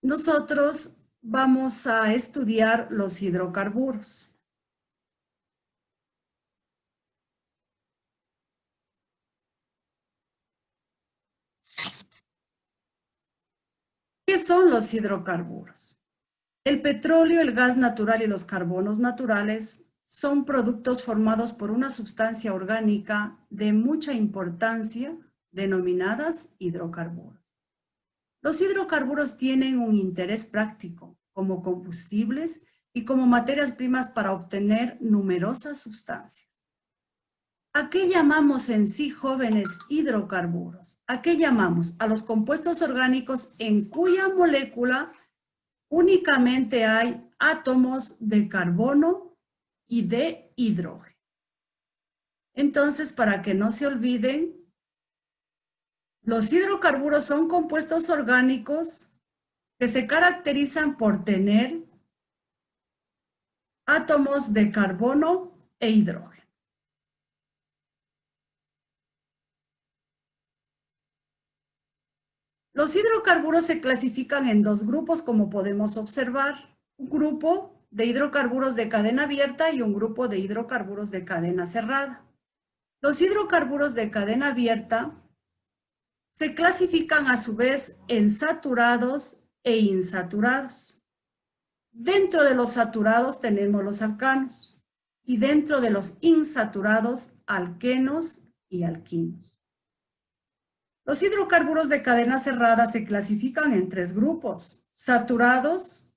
nosotros vamos a estudiar los hidrocarburos. ¿Qué son los hidrocarburos? El petróleo, el gas natural y los carbonos naturales son productos formados por una sustancia orgánica de mucha importancia, denominadas hidrocarburos. Los hidrocarburos tienen un interés práctico como combustibles y como materias primas para obtener numerosas sustancias. ¿A qué llamamos en sí, jóvenes, hidrocarburos? ¿A qué llamamos? A los compuestos orgánicos en cuya molécula únicamente hay átomos de carbono y de hidrógeno. Entonces, para que no se olviden, los hidrocarburos son compuestos orgánicos que se caracterizan por tener átomos de carbono e hidrógeno. Los hidrocarburos se clasifican en dos grupos, como podemos observar. Un grupo de hidrocarburos de cadena abierta y un grupo de hidrocarburos de cadena cerrada. Los hidrocarburos de cadena abierta se clasifican a su vez en saturados e insaturados. Dentro de los saturados tenemos los alcanos y dentro de los insaturados, alquenos y alquinos. Los hidrocarburos de cadena cerrada se clasifican en tres grupos: saturados,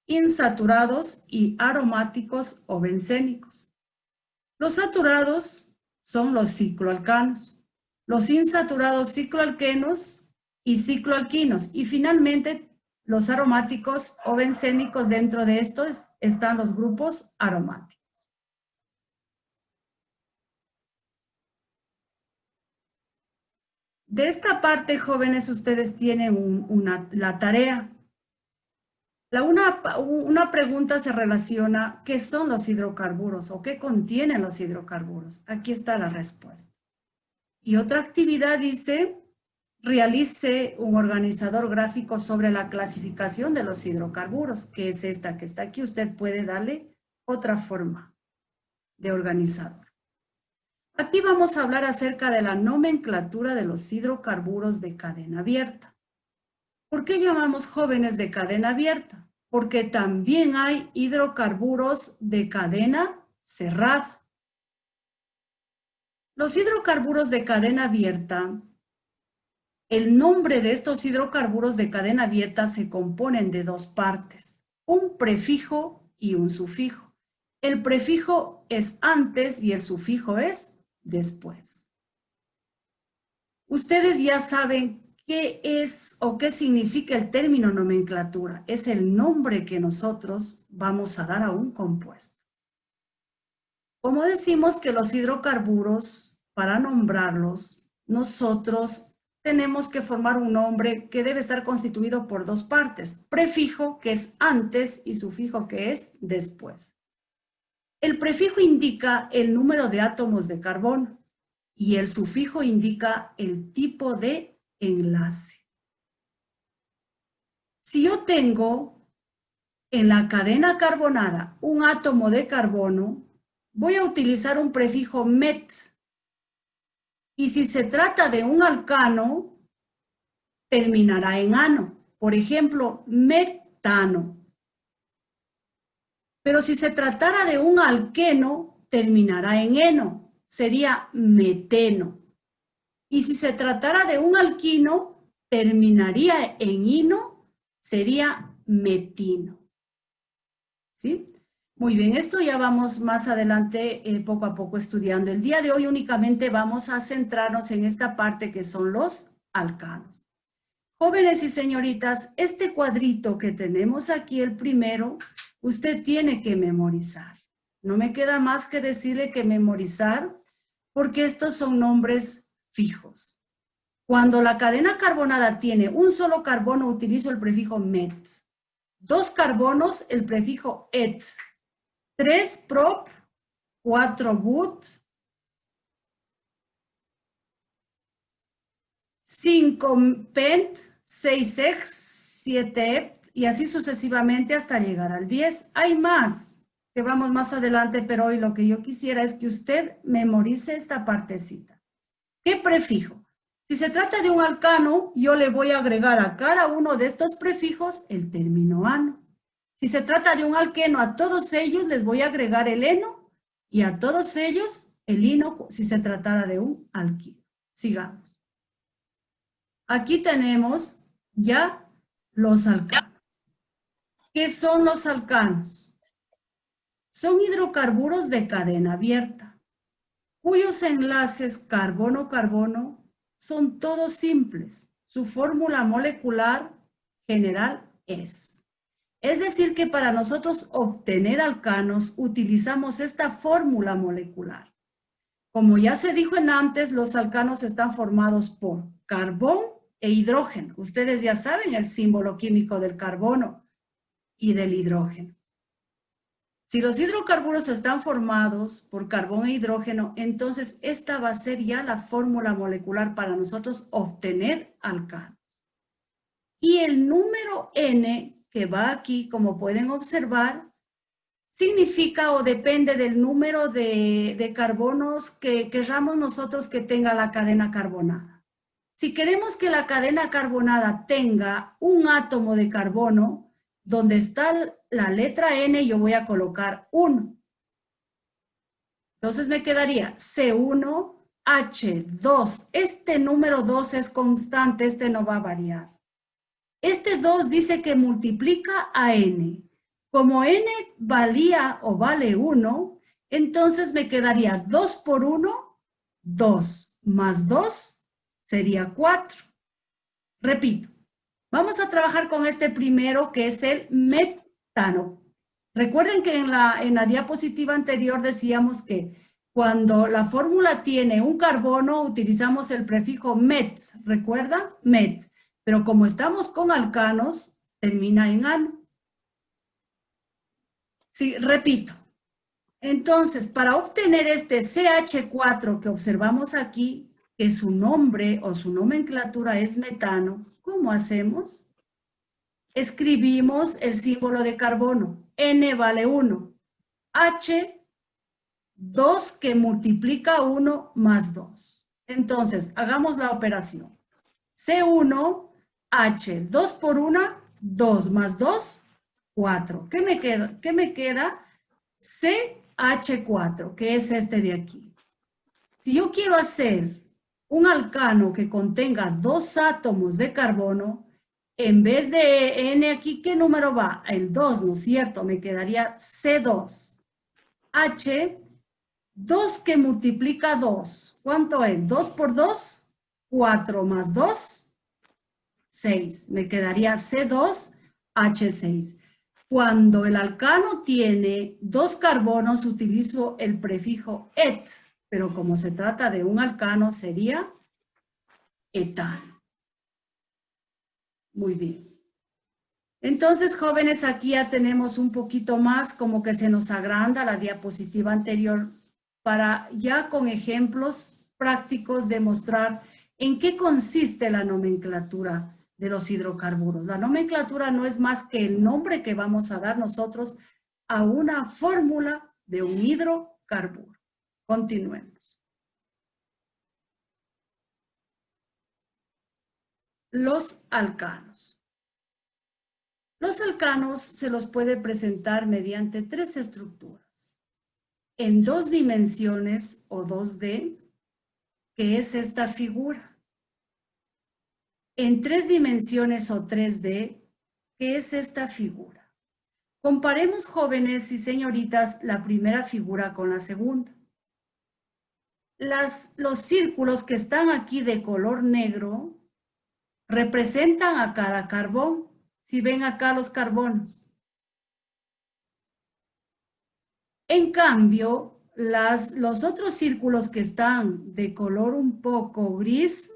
insaturados y aromáticos o bencénicos. Los saturados son los cicloalcanos, los insaturados cicloalquenos y cicloalquinos, y finalmente los aromáticos o bencénicos. Dentro de estos están los grupos aromáticos. De esta parte, jóvenes, ustedes tienen la tarea. Una pregunta se relaciona: ¿qué son los hidrocarburos o qué contienen los hidrocarburos? Aquí está la respuesta. Y otra actividad dice: realice un organizador gráfico sobre la clasificación de los hidrocarburos, que es esta que está aquí. Usted puede darle otra forma de organizador. Aquí vamos a hablar acerca de la nomenclatura de los hidrocarburos de cadena abierta. ¿Por qué llamamos jóvenes de cadena abierta? Porque también hay hidrocarburos de cadena cerrada. Los hidrocarburos de cadena abierta, el nombre de estos hidrocarburos de cadena abierta se componen de dos partes: un prefijo y un sufijo. El prefijo es antes y el sufijo es después. Ustedes ya saben qué es o qué significa el término nomenclatura. Es el nombre que nosotros vamos a dar a un compuesto. Como decimos que los hidrocarburos, para nombrarlos, nosotros tenemos que formar un nombre que debe estar constituido por dos partes: prefijo, que es antes, y sufijo, que es después. El prefijo indica el número de átomos de carbono y el sufijo indica el tipo de enlace. Si yo tengo en la cadena carbonada un átomo de carbono, voy a utilizar un prefijo met. Y si se trata de un alcano, terminará en ano. Por ejemplo, metano. Pero si se tratara de un alqueno, terminará en eno. Sería meteno. Y si se tratara de un alquino, terminaría en ino, sería metino. ¿Sí? Muy bien, esto ya vamos más adelante poco a poco estudiando. El día de hoy únicamente vamos a centrarnos en esta parte que son los alcanos. Jóvenes y señoritas, este cuadrito que tenemos aquí, el primero, usted tiene que memorizar. No me queda más que decirle que memorizar, porque estos son nombres fijos. Cuando la cadena carbonada tiene un solo carbono, utilizo el prefijo met. 2 carbonos, el prefijo et. 3 prop, 4 but, 5 pent, 6 ex, 7 ept y así sucesivamente hasta llegar al 10. Hay más, que vamos más adelante, pero hoy lo que yo quisiera es que usted memorice esta partecita. ¿Qué prefijo? Si se trata de un alcano, yo le voy a agregar a cada uno de estos prefijos el término ano. Si se trata de un alqueno, a todos ellos les voy a agregar el eno y a todos ellos el ino si se tratara de un alquilo. Sigamos. Aquí tenemos ya los alcanos. ¿Qué son los alcanos? Son hidrocarburos de cadena abierta, cuyos enlaces carbono-carbono son todos simples. Su fórmula molecular general es. Es decir, que para nosotros obtener alcanos utilizamos esta fórmula molecular. Como ya se dijo en antes, los alcanos están formados por carbón e hidrógeno. Ustedes ya saben el símbolo químico del carbono y del hidrógeno. Si los hidrocarburos están formados por carbón e hidrógeno, entonces esta va a ser ya la fórmula molecular para nosotros obtener alcanos. Y el número N que va aquí, como pueden observar, significa o depende del número de carbonos que queramos nosotros que tenga la cadena carbonada. Si queremos que la cadena carbonada tenga un átomo de carbono, donde está la letra N, yo voy a colocar 1. Entonces me quedaría C1H2. Este número 2 es constante, este no va a variar. Este 2 dice que multiplica a N. Como N valía o vale 1, entonces me quedaría 2 por 1, 2, más 2 sería 4. Repito, vamos a trabajar con este primero que es el metano. Recuerden que en la diapositiva anterior decíamos que cuando la fórmula tiene un carbono utilizamos el prefijo met, ¿recuerdan? Met. Pero como estamos con alcanos, termina en ano. Sí, repito. Entonces, para obtener este CH4 que observamos aquí, que su nombre o su nomenclatura es metano, ¿cómo hacemos? Escribimos el símbolo de carbono. N vale 1. H, 2 que multiplica 1 más 2. Entonces, hagamos la operación. C1, H, 2 por 1, 2 más 2, 4. ¿Qué me queda? ¿Qué me queda? CH4, que es este de aquí. Si yo quiero hacer un alcano que contenga 2 átomos de carbono, en vez de N aquí, ¿qué número va? El 2, ¿no es cierto? Me quedaría C2. H, 2 que multiplica 2. ¿Cuánto es? 2 por 2, 4 más 2, 6. Me quedaría C2H6. Cuando el alcano tiene 2 carbonos, utilizo el prefijo et, pero como se trata de un alcano, sería etano. Muy bien. Entonces, jóvenes, aquí ya tenemos un poquito más, como que se nos agranda la diapositiva anterior, para ya con ejemplos prácticos demostrar en qué consiste la nomenclatura de los hidrocarburos. La nomenclatura no es más que el nombre que vamos a dar nosotros a una fórmula de un hidrocarburo. Continuemos. Los alcanos. Los alcanos se los puede presentar mediante 3 estructuras. En 2 dimensiones o 2D, que es esta figura. En 3 dimensiones o 3D, que es esta figura. Comparemos, jóvenes y señoritas, la primera figura con la segunda. Los círculos que están aquí de color negro representan a cada carbón. Si ven acá los carbonos. En cambio, los otros círculos que están de color un poco gris,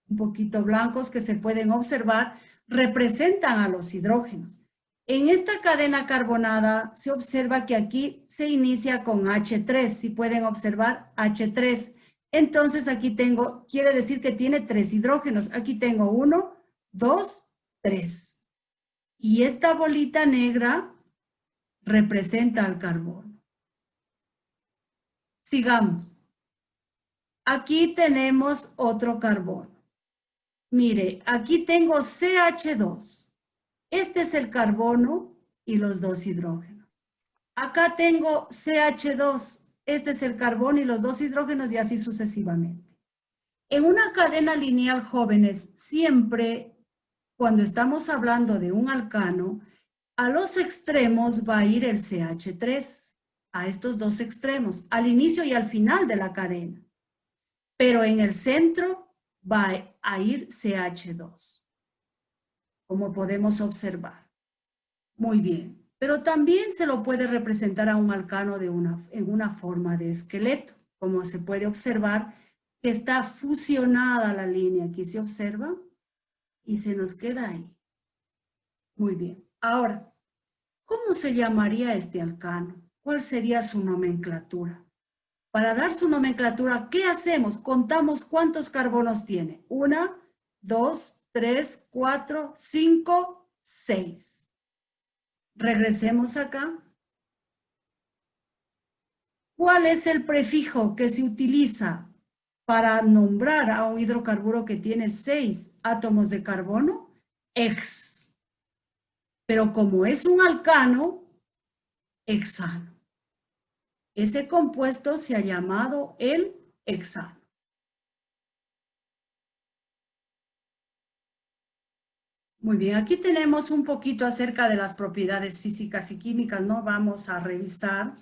un poquito blancos que se pueden observar, representan a los hidrógenos. En esta cadena carbonada se observa que aquí se inicia con H3, si pueden observar H3. Entonces aquí tengo, quiere decir que tiene 3 hidrógenos. Aquí tengo 1, 2, 3. Y esta bolita negra representa al carbono. Sigamos. Aquí tenemos otro carbono. Mire, aquí tengo CH2. Este es el carbono y los dos hidrógenos. Acá tengo CH2. Este es el carbono y los dos hidrógenos y así sucesivamente. En una cadena lineal, jóvenes, siempre cuando estamos hablando de un alcano, a los extremos va a ir el CH3, a estos dos extremos, al inicio y al final de la cadena. Pero en el centro va a ir CH2, como podemos observar. Muy bien, pero también se lo puede representar a un alcano en una forma de esqueleto, como se puede observar que está fusionada la línea, aquí se observa, y se nos queda ahí. Muy bien, ahora, ¿cómo se llamaría este alcano? ¿Cuál sería su nomenclatura? Para dar su nomenclatura, ¿qué hacemos? Contamos cuántos carbonos tiene. 1, 2, 3, 4, 5, 6. Regresemos acá. ¿Cuál es el prefijo que se utiliza para nombrar a un hidrocarburo que tiene 6 átomos de carbono? Ex. Pero como es un alcano, hexano. Ese compuesto se ha llamado el hexano. Muy bien, aquí tenemos un poquito acerca de las propiedades físicas y químicas, no vamos a revisar,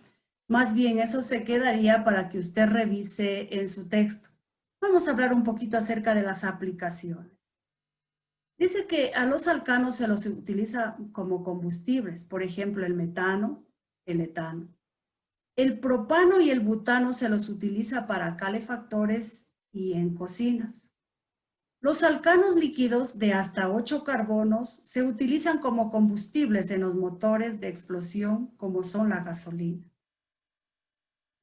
más bien eso se quedaría para que usted revise en su texto. Vamos a hablar un poquito acerca de las aplicaciones. Dice que a los alcanos se los utiliza como combustibles, por ejemplo el metano, el etano. El propano y el butano se los utiliza para calefactores y en cocinas. Los alcanos líquidos de hasta 8 carbonos se utilizan como combustibles en los motores de explosión como son la gasolina.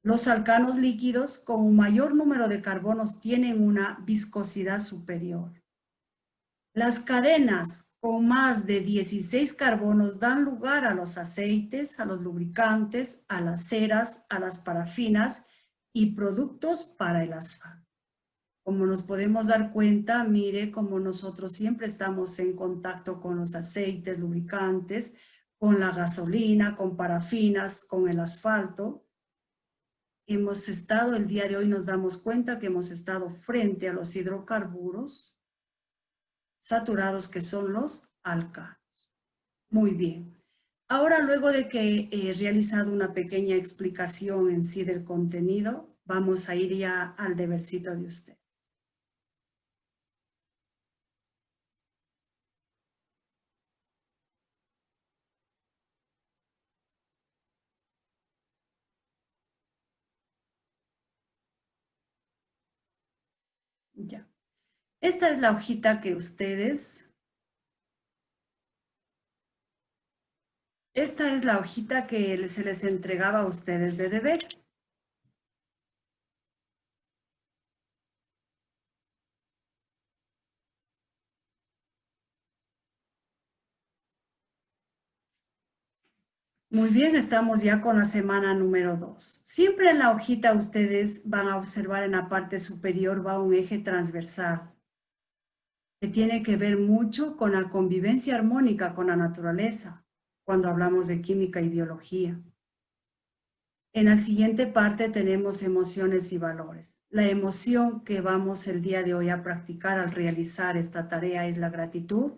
Los alcanos líquidos con un mayor número de carbonos tienen una viscosidad superior. Las cadenas con más de 16 carbonos dan lugar a los aceites, a los lubricantes, a las ceras, a las parafinas y productos para el asfalto. Como nos podemos dar cuenta, mire como nosotros siempre estamos en contacto con los aceites, lubricantes, con la gasolina, con parafinas, con el asfalto. Hemos estado, el día de hoy nos damos cuenta que hemos estado frente a los hidrocarburos saturados que son los alcanos. Muy bien. Ahora, luego de que he realizado una pequeña explicación en sí del contenido, vamos a ir ya al debercito de usted. Ya. Esta es la hojita que ustedes... Esta es la hojita que se les entregaba a ustedes de deber. Muy bien, estamos ya con la semana número 2. Siempre en la hojita ustedes van a observar en la parte superior va un eje transversal que tiene que ver mucho con la convivencia armónica con la naturaleza, cuando hablamos de química y biología. En la siguiente parte tenemos emociones y valores. La emoción que vamos el día de hoy a practicar al realizar esta tarea es la gratitud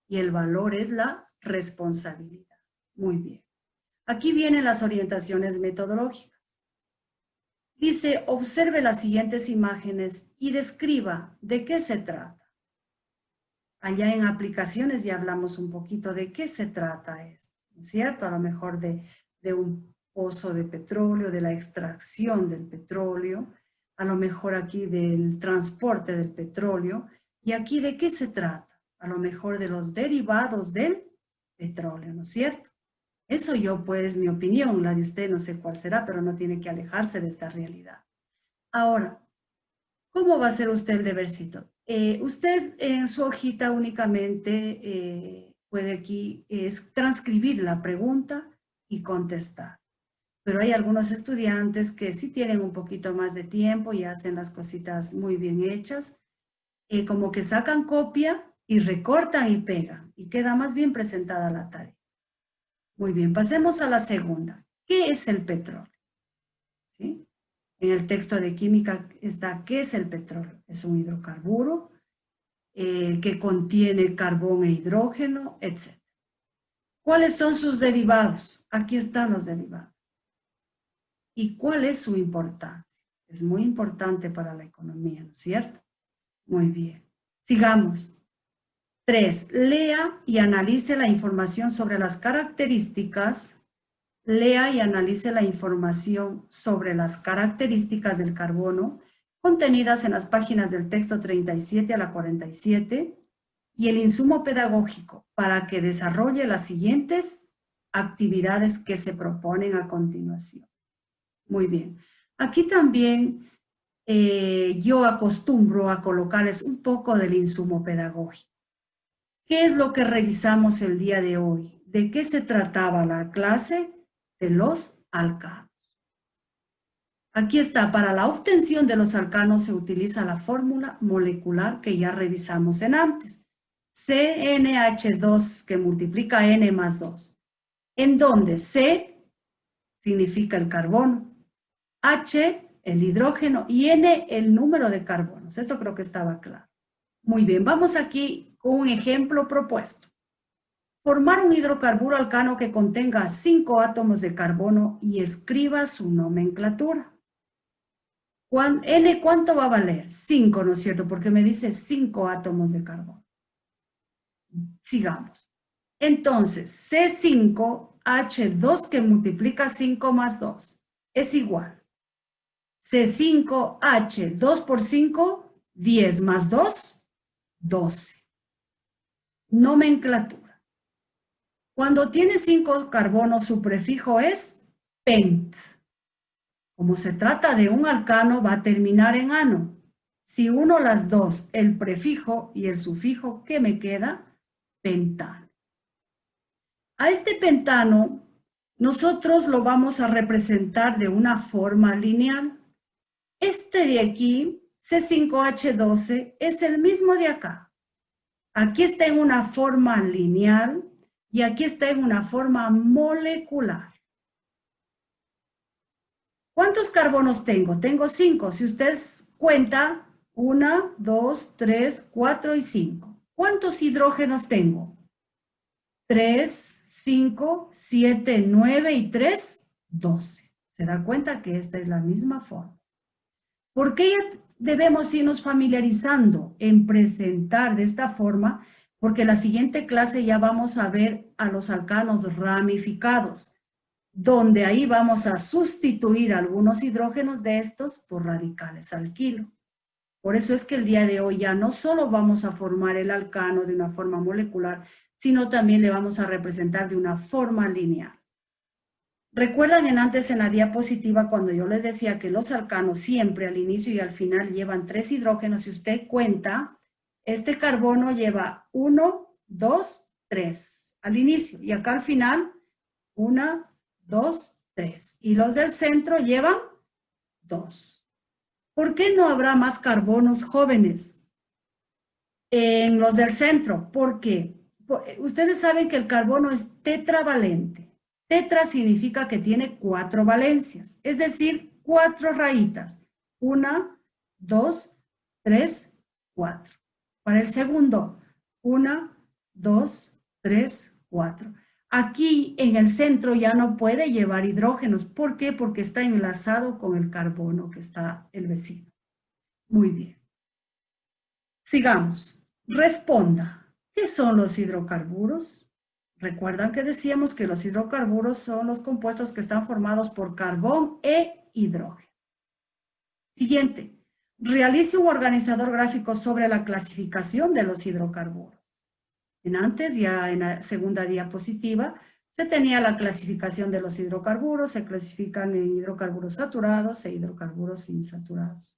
y el valor es la responsabilidad. Muy bien. Aquí vienen las orientaciones metodológicas. Dice, observe las siguientes imágenes y describa de qué se trata. Allá en aplicaciones ya hablamos un poquito de qué se trata esto, ¿no es cierto? A lo mejor de un pozo de petróleo, de la extracción del petróleo, a lo mejor aquí del transporte del petróleo, y aquí de qué se trata, a lo mejor de los derivados del petróleo, ¿no es cierto? Eso yo, pues, mi opinión, la de usted no sé cuál será, pero no tiene que alejarse de esta realidad. Ahora, ¿cómo va a ser usted el debercito? Usted en su hojita únicamente, puede aquí transcribir la pregunta y contestar. Pero hay algunos estudiantes que sí tienen un poquito más de tiempo y hacen las cositas muy bien hechas, como que sacan copia y recortan y pegan, y queda más bien presentada la tarea. Muy bien, pasemos a la segunda. ¿Qué es el petróleo? ¿Sí? En el texto de química está, ¿qué es el petróleo? Es un hidrocarburo que contiene carbón e hidrógeno, etc. ¿Cuáles son sus derivados? Aquí están los derivados. ¿Y cuál es su importancia? Es muy importante para la economía, ¿no es cierto? Muy bien. Sigamos. 3. Lea y analice la información sobre las características. Lea y analice la información sobre las características del carbono contenidas en las páginas del texto 37 a la 47 y el insumo pedagógico para que desarrolle las siguientes actividades que se proponen a continuación. Muy bien. Aquí también yo acostumbro a colocarles un poco del insumo pedagógico. ¿Qué es lo que revisamos el día de hoy? ¿De qué se trataba la clase? De los alcanos. Aquí está, para la obtención de los alcanos se utiliza la fórmula molecular que ya revisamos en antes. CnH2 que multiplica N más 2. En donde C significa el carbono, H el hidrógeno y N el número de carbonos. Eso creo que estaba claro. Muy bien, vamos aquí con un ejemplo propuesto. Formar un hidrocarburo alcano que contenga 5 átomos de carbono y escriba su nomenclatura. N, ¿cuánto va a valer? 5, ¿no es cierto? Porque me dice 5 átomos de carbono. Sigamos. Entonces, C5H2 que multiplica 5 más 2 es igual. C5H, 2 por 5, 10 más 2, 12. Nomenclatura. Cuando tiene 5 carbonos, su prefijo es pent. Como se trata de un alcano, va a terminar en ano. Si uno las dos, el prefijo y el sufijo, ¿qué me queda? Pentano. A este pentano, nosotros lo vamos a representar de una forma lineal. Este de aquí, C5H12, es el mismo de acá. Aquí está en una forma lineal y aquí está en una forma molecular. ¿Cuántos carbonos tengo? Tengo 5. Si usted cuenta, 1, 2, 3, 4 y 5. ¿Cuántos hidrógenos tengo? 3, 5, 7, 9 y 3, 12. ¿Se da cuenta que esta es la misma forma? ¿Por qué debemos irnos familiarizando en presentar de esta forma? Porque la siguiente clase ya vamos a ver a los alcanos ramificados, donde ahí vamos a sustituir algunos hidrógenos de estos por radicales alquilo. Por eso es que el día de hoy ya no solo vamos a formar el alcano de una forma molecular, sino también le vamos a representar de una forma lineal. ¿Recuerdan antes en la diapositiva cuando yo les decía que los alcanos siempre al inicio y al final llevan 3 hidrógenos? Si usted cuenta, este carbono lleva 1, 2, 3 al inicio y acá al final 1, 2, 3. Y los del centro llevan 2. ¿Por qué no habrá más carbonos jóvenes en los del centro? Porque ustedes saben que el carbono es tetravalente. Tetra significa que tiene 4 valencias, es decir, 4 rayitas. 1, 2, 3, 4. Para el segundo, 1, 2, 3, 4. Aquí en el centro ya no puede llevar hidrógenos. ¿Por qué? Porque está enlazado con el carbono que está el vecino. Muy bien. Sigamos. Responda. ¿Qué son los hidrocarburos? Recuerdan que decíamos que los hidrocarburos son los compuestos que están formados por carbón e hidrógeno. Siguiente. Realice un organizador gráfico sobre la clasificación de los hidrocarburos. Antes, ya en la segunda diapositiva, se tenía la clasificación de los hidrocarburos, se clasifican en hidrocarburos saturados e hidrocarburos insaturados.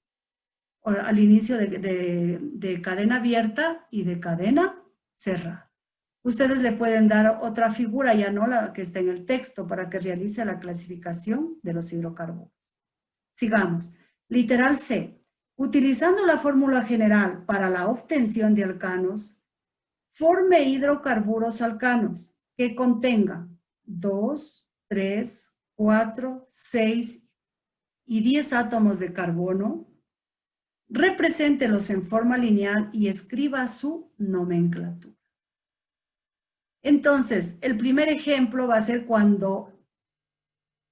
Al inicio de cadena abierta y de cadena cerrada. Ustedes le pueden dar otra figura, ya no la que está en el texto, para que realice la clasificación de los hidrocarburos. Sigamos. Literal C. Utilizando la fórmula general para la obtención de alcanos, forme hidrocarburos alcanos que contengan 2, 3, 4, 6 y 10 átomos de carbono. Represéntelos en forma lineal y escriba su nomenclatura. Entonces, el primer ejemplo va a ser cuando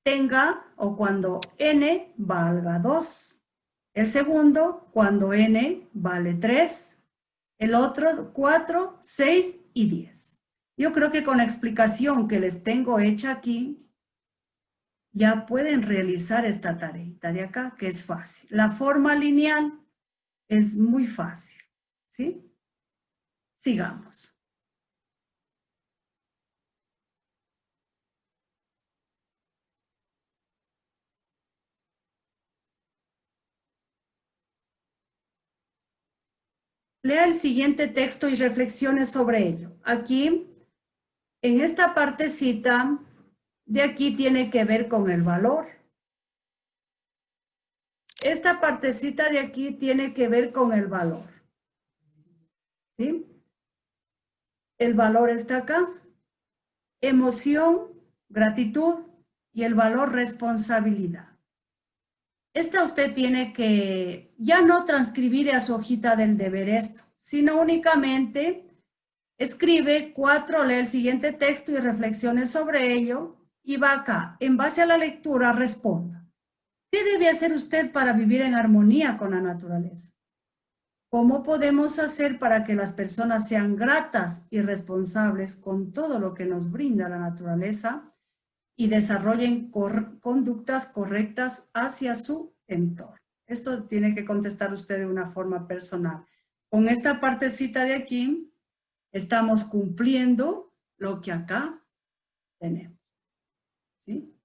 tenga o cuando n valga 2. El segundo, cuando n vale 3. El otro, 4, 6 y 10. Yo creo que con la explicación que les tengo hecha aquí, ya pueden realizar esta tarea de acá, que es fácil. La forma lineal es muy fácil, ¿sí? Sigamos. Lea el siguiente texto y reflexione sobre ello. Aquí, en esta partecita de aquí tiene que ver con el valor. Esta partecita de aquí tiene que ver con el valor. ¿Sí? El valor está acá. Emoción, gratitud y el valor responsabilidad. Esta usted tiene que ya no transcribir a su hojita del deber esto, sino únicamente escribe 4, lee el siguiente texto y reflexione sobre ello y va acá. En base a la lectura, responda. ¿Qué debe hacer usted para vivir en armonía con la naturaleza? ¿Cómo podemos hacer para que las personas sean gratas y responsables con todo lo que nos brinda la naturaleza y desarrollen conductas correctas hacia su entorno? Esto tiene que contestar usted de una forma personal. Con esta partecita de aquí, estamos cumpliendo lo que acá tenemos, ¿sí?